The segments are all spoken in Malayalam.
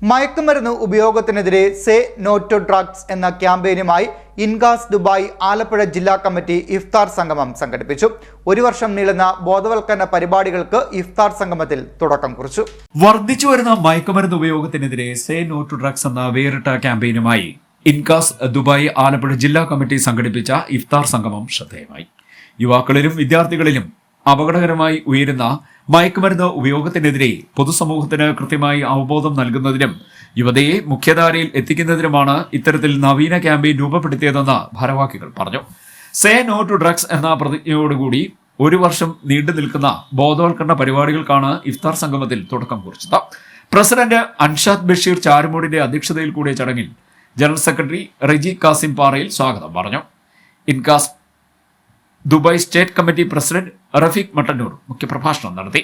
മയക്കുമരുന്ന് ഉപയോഗത്തിനെതിരെ സേ നോ ടു ഡ്രഗ്സ് എന്ന ക്യാമ്പയിനുമായി ഇൻഗാസ് ദുബായ് ആലപ്പുഴ ജില്ലാ കമ്മിറ്റി ഇഫ്താർ സംഗമം സംഘടിപ്പിച്ചു. ഒരു വർഷം നീളുന്ന ബോധവൽക്കരണ പരിപാടികൾക്ക് ഇഫ്താർ സംഗമത്തിൽ തുടക്കം കുറിച്ചു. വർദ്ധിച്ചു വരുന്ന മയക്കുമരുന്ന് ഉപയോഗത്തിനെതിരെ സേ നോ ടു ഡ്രഗ്സ് എന്ന വേറിട്ട ക്യാമ്പയിനുമായി ഇൻഗാസ് ദുബായ് ആലപ്പുഴ ജില്ലാ കമ്മിറ്റി സംഘടിപ്പിച്ച ഇഫ്താർ സംഗമം ശ്രദ്ധേയമായി. യുവാക്കളിലും വിദ്യാർത്ഥികളിലും അപകടകരമായി ഉയരുന്ന മയക്കുമരുന്ന് ഉപയോഗത്തിനെതിരെ പൊതുസമൂഹത്തിന് കൃത്യമായി അവബോധം നൽകുന്നതിനും യുവതയെ മുഖ്യധാരയിൽ എത്തിക്കുന്നതിനുമാണ് ഇത്തരത്തിൽ നവീന ക്യാമ്പയിൻ രൂപപ്പെടുത്തിയതെന്ന് ഭാരവാഹികൾ പറഞ്ഞു. സേ നോ ടു ഡ്രഗ്സ് എന്ന പ്രതിജ്ഞയോടുകൂടി ഒരു വർഷം നീണ്ടു നിൽക്കുന്ന ബോധവൽക്കരണ പരിപാടികൾക്കാണ് ഇഫ്താർ സംഗമത്തിൽ തുടക്കം കുറിച്ചത്. പ്രസിഡന്റ് അൻഷാദ് ബഷീർ ചാരുമൂടിന്റെ അധ്യക്ഷതയിൽ കൂടിയ ചടങ്ങിൽ ജനറൽ സെക്രട്ടറി റെജി കാസിം പാറയിൽ സ്വാഗതം പറഞ്ഞു. INCAS Dubai state committee president Rafeek Mattannur മുഖ്യപ്രഭാഷണം നടത്തി.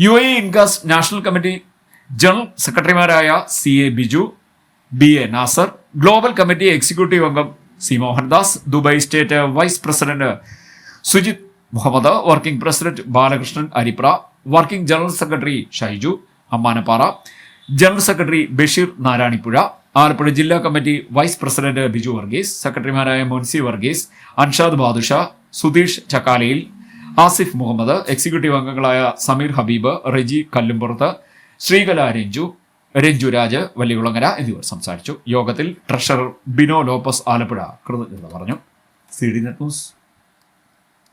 UAE INCAS national committee general സെക്രട്ടറിമാരായ CA Biju, BA Nasar, global committee executive അംഗം C Mohandas, Dubai state vice president Sujith Muhammad, working president Balakrishnan Aripra, working general secretary Shaiju Ammanappara, general secretary Basheer Narayanippuzha, Alappuzha ജില്ലാ committee vice president Biju Varghese, സെക്രട്ടറിമാരായ മുൻസി വർഗീസ്, അൻഷാദ് ബാദുഷ, സുധീഷ് ചക്കാലയിൽ, ആസിഫ് മുഹമ്മദ്, എക്സിക്യൂട്ടീവ് അംഗങ്ങളായ സമീർ ഹബീബ്, റെജി കല്ലുംപുറത്ത്, ശ്രീകല രഞ്ജുരാജ് വല്ലികുളങ്ങര എന്നിവർ സംസാരിച്ചു. യോഗത്തിൽ ട്രഷറർ ബിനോ ലോപ്പസ് ആലപ്പുഴ കൃതജ്ഞത പറഞ്ഞു. CD net news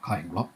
Kayamkulam.